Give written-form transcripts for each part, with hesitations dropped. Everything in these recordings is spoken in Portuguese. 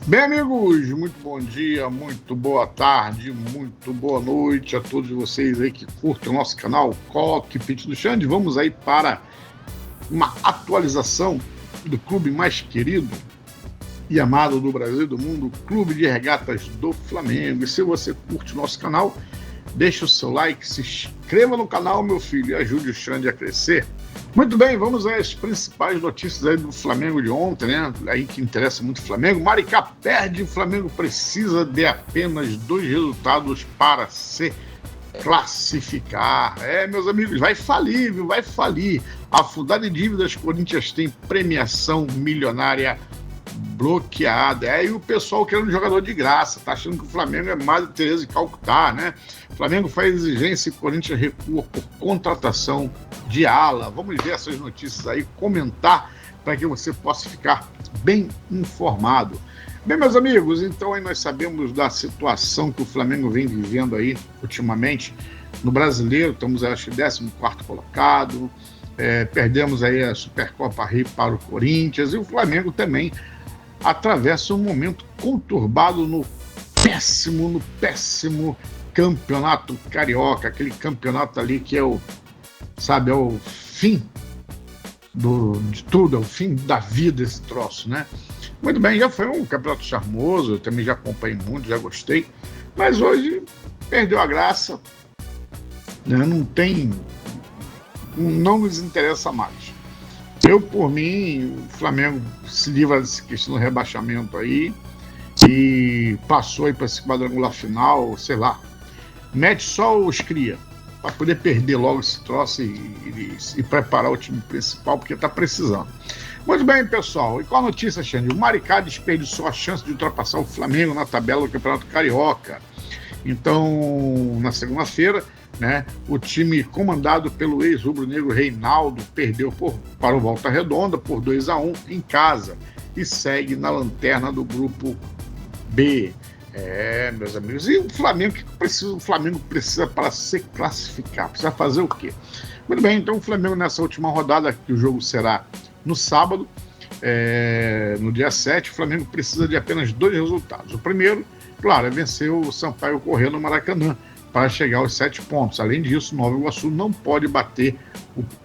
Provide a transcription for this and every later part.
Bem, amigos, muito bom dia, muito boa tarde, muito boa noite a todos vocês aí que curtem o nosso canal Cockpit do Xande. Vamos aí para uma atualização do clube mais querido e amado do Brasil e do mundo, o Clube de Regatas do Flamengo. E se você curte o nosso canal, deixa o seu like, se inscreva no canal, meu filho, e ajude o Xande a crescer. Muito bem, vamos às principais notícias aí do Flamengo de ontem, né? Aí que interessa muito o Flamengo. Maricá perde, o Flamengo precisa de apenas 2 resultados para se classificar. Meus amigos, vai falir, viu? Vai falir. Afundar em dívidas, Corinthians tem premiação milionária bloqueada. E o pessoal querendo jogador de graça, tá achando que o Flamengo é Madre Teresa de Calcutá, né? O Flamengo faz exigência e Corinthians recua por contratação de ala. Vamos ver essas notícias aí, comentar para que você possa ficar bem informado. Bem, meus amigos, então aí nós sabemos da situação que o Flamengo vem vivendo aí ultimamente no Brasileiro. Estamos, acho que, 14º colocado, perdemos aí a Supercopa Rio para o Corinthians, e o Flamengo também atravessa um momento conturbado no péssimo campeonato carioca, aquele campeonato ali que é o fim de tudo, é o fim da vida esse troço, né? Muito bem, já foi um campeonato charmoso, eu também já acompanhei muito, já gostei, mas hoje perdeu a graça, né? Não nos interessa mais. Eu, por mim, o Flamengo se livra dessa questão do rebaixamento aí e passou aí para esse quadrangular final, sei lá, mete só os cria, para poder perder logo esse troço e preparar o time principal, porque está precisando. Muito bem, pessoal, e qual a notícia, Xande? O Maricá desperdiçou a chance de ultrapassar o Flamengo na tabela do Campeonato Carioca. Então, na segunda-feira, né, o time comandado pelo ex-rubro-negro Reinaldo perdeu para o Volta Redonda por 2-1 em casa e segue na lanterna do grupo B. Meus amigos, e o Flamengo, o Flamengo precisa para se classificar? Precisa fazer o quê? Muito bem, então o Flamengo nessa última rodada, que o jogo será no sábado, no dia 7, o Flamengo precisa de apenas 2 resultados. O primeiro, claro, é vencer o Sampaio Corrêa no Maracanã, para chegar aos 7 pontos. Além disso, Nova Iguaçu não pode bater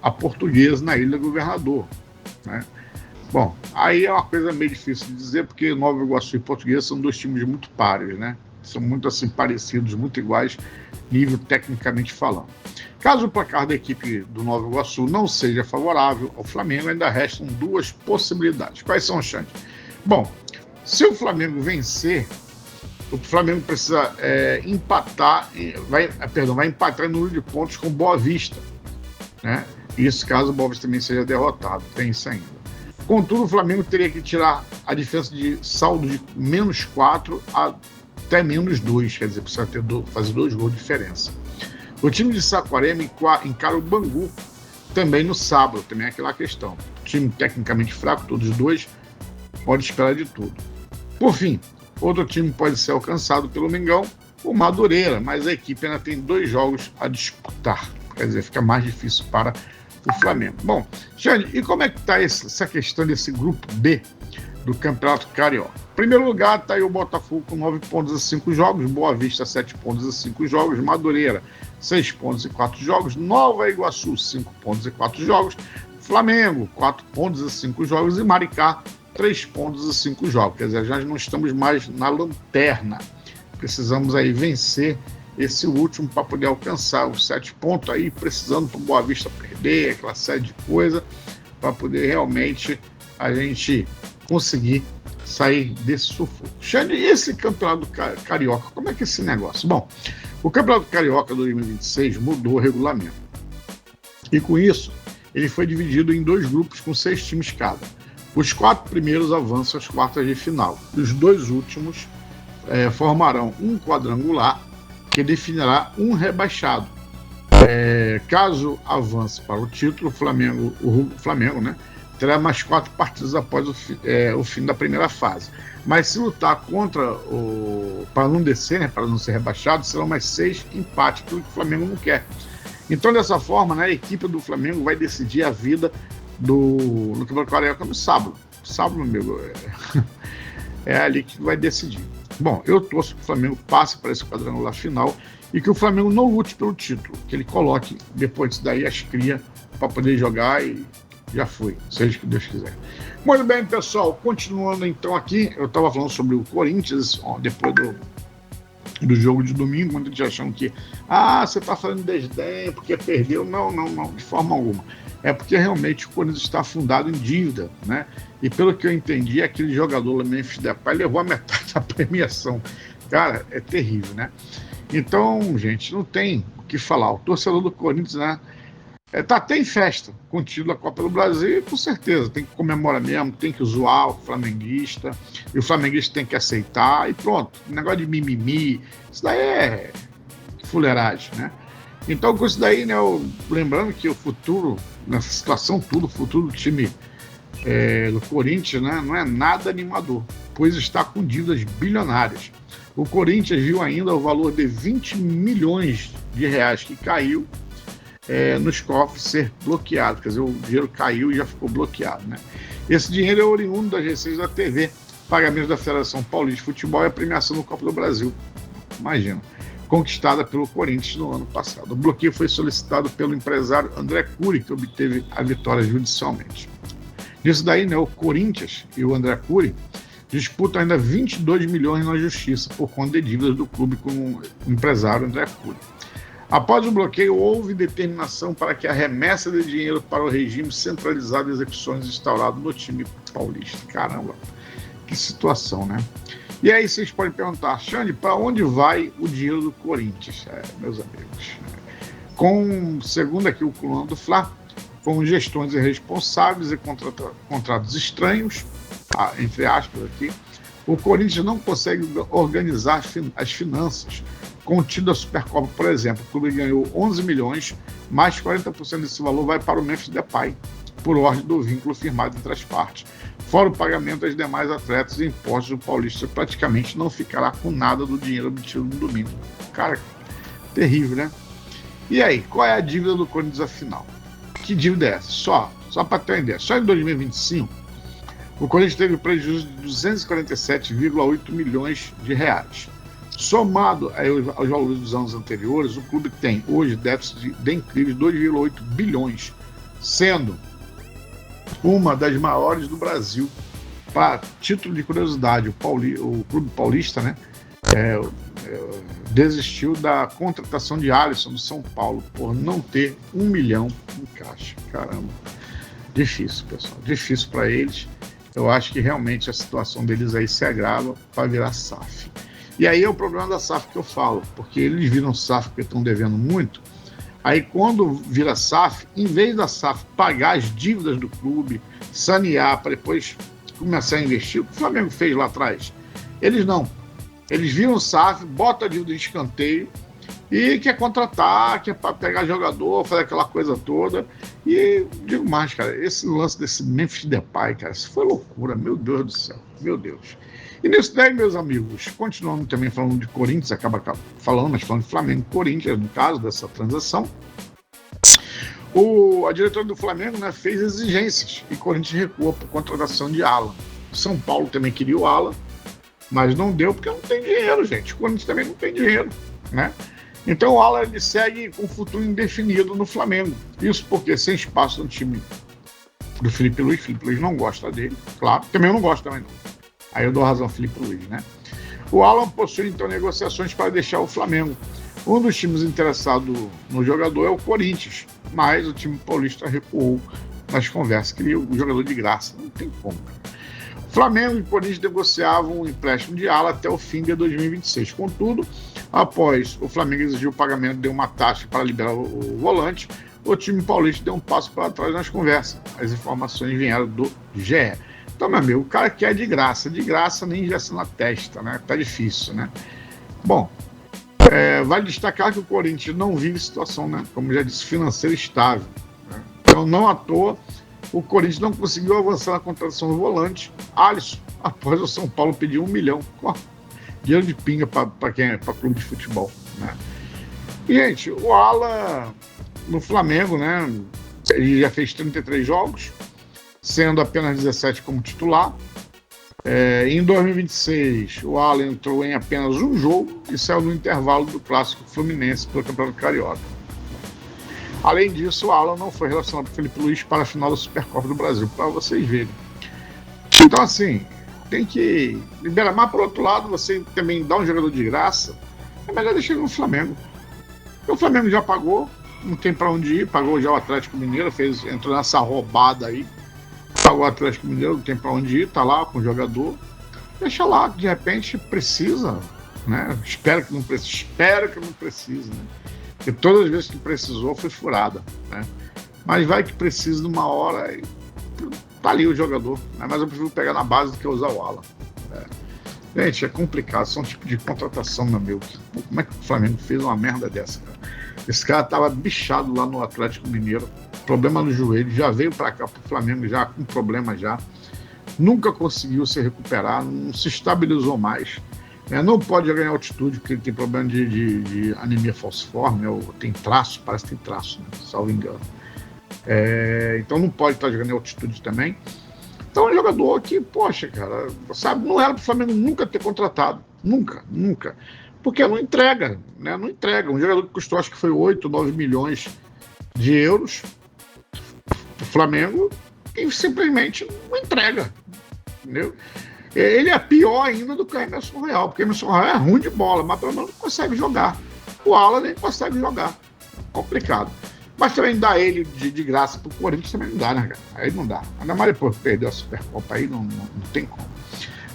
a Portuguesa na Ilha Governador, né? Bom, aí é uma coisa meio difícil de dizer, porque Nova Iguaçu e Portuguesa são 2 times muito pares, né? São muito assim parecidos, muito iguais, nível tecnicamente falando. Caso o placar da equipe do Nova Iguaçu não seja favorável ao Flamengo, ainda restam 2 possibilidades. Quais são, Xande? Bom, se o Flamengo vencer, o Flamengo precisa vai empatar em número de pontos com Boa Vista, né? Isso caso o Boa Vista também seja derrotado, tem isso ainda. Contudo, o Flamengo teria que tirar a diferença de saldo de -4 até -2, quer dizer, precisa fazer 2 gols de diferença. O time de Saquarema encara o Bangu também no sábado, também é aquela questão. Time tecnicamente fraco, todos os 2, pode esperar de tudo. Por fim, outro time pode ser alcançado pelo Mengão, o Madureira, mas a equipe ainda tem 2 jogos a disputar. Quer dizer, fica mais difícil para o Flamengo. Bom, Xande, e como é que está essa questão desse grupo B do Campeonato Carioca? Em primeiro lugar, está aí o Botafogo com 9 pontos a 5 jogos, Boa Vista 7 pontos a 5 jogos, Madureira 6 pontos e 4 jogos, Nova Iguaçu 5 pontos e 4 jogos, Flamengo 4 pontos a 5 jogos e Maricá 3 pontos a 5 jogos. Quer dizer, já não estamos mais na lanterna. Precisamos aí vencer esse último para poder alcançar os 7 pontos aí, precisando para o Boa Vista perder, aquela série de coisa, para poder realmente a gente conseguir sair desse sufoco. Xande, e esse campeonato carioca, como é que é esse negócio? Bom, o campeonato carioca 2026 mudou o regulamento. E com isso, ele foi dividido em 2 grupos com 6 times cada. Os 4 primeiros avançam às quartas de final. Os 2 últimos formarão um quadrangular que definirá um rebaixado. Caso avance para o título, o Flamengo, né, terá mais 4 partidas após o fim da primeira fase. Mas se lutar para não descer, né, para não ser rebaixado, serão mais 6 empates, tudo que o Flamengo não quer. Então, dessa forma, né, a equipe do Flamengo vai decidir a vida no Campeonato Carioca no sábado. Sábado, meu amigo. é ali que vai decidir. Bom, eu torço que o Flamengo passe para esse quadrangular final e que o Flamengo não lute pelo título, que ele coloque depois disso daí as crias para poder jogar e já foi, seja o que Deus quiser. Muito bem, pessoal, continuando então aqui, eu estava falando sobre o Corinthians, depois do jogo de domingo, muita gente achando que você está falando desdém porque perdeu. Não, de forma alguma. É porque realmente o Corinthians está afundado em dívida, né? E pelo que eu entendi, aquele jogador, Memphis Depay, levou a metade da premiação. Cara, é terrível, né? Então, gente, não tem o que falar. O torcedor do Corinthians, né? Tá até em festa com o título da Copa do Brasil, e com certeza tem que comemorar mesmo, tem que zoar o flamenguista, e o flamenguista tem que aceitar, e pronto. Negócio de mimimi, isso daí é fuleiragem, né? Então, com isso daí, né, lembrando que o futuro, nessa situação tudo, o futuro do time do Corinthians, né, não é nada animador, pois está com dívidas bilionárias. O Corinthians viu ainda o valor de 20 milhões de reais que caiu nos cofres ser bloqueado, quer dizer, o dinheiro caiu e já ficou bloqueado, né? Esse dinheiro é oriundo das receitas da TV, pagamentos da Federação Paulista de Futebol e a premiação no Copa do Brasil, imagina, conquistada pelo Corinthians no ano passado. O bloqueio foi solicitado pelo empresário André Cury, que obteve a vitória judicialmente. Nisso daí, né, o Corinthians e o André Cury disputam ainda 22 milhões na justiça por conta de dívidas do clube com o empresário André Cury. Após o bloqueio, houve determinação para que a remessa de dinheiro para o regime centralizado de execuções instaurado no time paulista. Caramba, que situação, né? E aí vocês podem perguntar, Xande, para onde vai o dinheiro do Corinthians? Meus amigos, segundo aqui o coluna do Fla, com gestões irresponsáveis e contratos estranhos, entre aspas aqui, o Corinthians não consegue organizar as finanças. Contido a Supercopa, por exemplo, o clube ganhou 11 milhões, mais 40% desse valor vai para o Memphis Depay, por ordem do vínculo firmado entre as partes. Fora o pagamento das demais atletas e impostos, o Paulista praticamente não ficará com nada do dinheiro obtido no domingo. Cara, terrível, né? E aí, qual é a dívida do Corinthians afinal? Que dívida é essa? Só para ter uma ideia, só em 2025, o Corinthians teve prejuízo de 247,8 milhões de reais. Somado aos valores dos anos anteriores, o clube tem hoje déficit de incríveis 2,8 bilhões, sendo uma das maiores do Brasil. Para título de curiosidade, o Clube Paulista, né, desistiu da contratação de Alisson do São Paulo por não ter 1 milhão em caixa. Caramba, difícil, pessoal, difícil para eles. Eu acho que realmente a situação deles aí se agrava para virar SAF. E aí é o problema da SAF que eu falo, porque eles viram SAF porque estão devendo muito. Aí quando vira SAF, em vez da SAF pagar as dívidas do clube, sanear para depois começar a investir, o que o Flamengo fez lá atrás, eles não. Eles viram SAF, botam a dívida de escanteio e quer contratar, quer pegar jogador, fazer aquela coisa toda. E digo mais, cara, esse lance desse Memphis Depay, cara, isso foi loucura, meu Deus do céu, meu Deus. E nisso daí, meus amigos, continuando também falando de Corinthians, acaba falando, mas falando de Flamengo e Corinthians, no caso dessa transação, a diretora do Flamengo, né, fez exigências e Corinthians recuou por contratação de Alan. São Paulo também queria o Alan, mas não deu porque não tem dinheiro, gente. O Corinthians também não tem dinheiro, né? Então o Alan ele segue com um futuro indefinido no Flamengo. Isso porque sem espaço no time do Felipe Luiz não gosta dele, claro, também eu não gosto também não. Aí eu dou razão ao Felipe Luiz, né? O Alan possui, então, negociações para deixar o Flamengo. Um dos times interessados no jogador é o Corinthians, mas o time paulista recuou nas conversas, queria o jogador de graça. Não tem como, cara. Flamengo e Corinthians negociavam um empréstimo de Alan até o fim de 2026. Contudo, após o Flamengo exigir o pagamento de uma taxa para liberar o volante, o time paulista deu um passo para trás nas conversas. As informações vieram do GE. Então, meu amigo, o cara quer de graça nem injeção na testa, né? Tá difícil, né? Bom, vale destacar que o Corinthians não vive situação, né? Como já disse, financeira estável. Né? Então, não à toa, o Corinthians não conseguiu avançar na contratação do volante Alisson, após o São Paulo pedir 1 milhão. Dinheiro de pinga para quem é para clube de futebol, né? E, gente, o Alan no Flamengo, né? Ele já fez 33 jogos, sendo apenas 17 como titular. Em 2026, o Alan entrou em apenas um jogo e saiu no intervalo do Clássico Fluminense pelo Campeonato Carioca. Além disso, o Alan não foi relacionado com o Felipe Luiz para a final da Supercopa do Brasil, para vocês verem. Então, assim, tem que liberar. Mas, por outro lado, você também dá um jogador de graça, é melhor deixar ele no Flamengo. Porque o Flamengo já pagou, não tem para onde ir, pagou já o Atlético Mineiro, entrou nessa roubada aí, pagou o Atlético Mineiro, não tem para onde ir, tá lá com o jogador. Deixa lá, de repente precisa, né? Espero que não precise, né? Porque todas as vezes que precisou foi furada, né? Mas vai que precisa numa hora e tá ali o jogador, né? Mas eu prefiro pegar na base do que usar o ala. Né? Gente, é complicado, são um tipo de contratação, meu amigo. Como é que o Flamengo fez uma merda dessa, cara? Esse cara tava bichado lá no Atlético Mineiro, problema no joelho, já veio para cá pro Flamengo já com problema já, nunca conseguiu se recuperar, não se estabilizou mais. Não pode ganhar altitude, porque ele tem problema de anemia falciforme, tem traço, parece que tem traço, né? Salvo engano. Então não pode estar jogando em altitude também. Então é um jogador que, poxa, cara, sabe, não era para o Flamengo nunca ter contratado. Nunca. Porque não entrega, né? Não entrega. Um jogador que custou, acho que foi 8, 9 milhões de euros para o Flamengo e simplesmente não entrega. Entendeu? Ele é pior ainda do que o Emerson Royal, porque o Emerson Royal é ruim de bola, mas pelo menos não consegue jogar. O Alan nem consegue jogar. Complicado. Mas também dá ele de graça pro Corinthians também não dá, né, cara? Aí não dá. Ainda mais depois que perdeu a Supercopa aí, não tem como.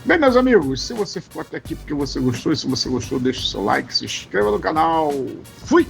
Bem, meus amigos, se você ficou até aqui porque você gostou, e se você gostou, deixa o seu like, se inscreva no canal. Fui!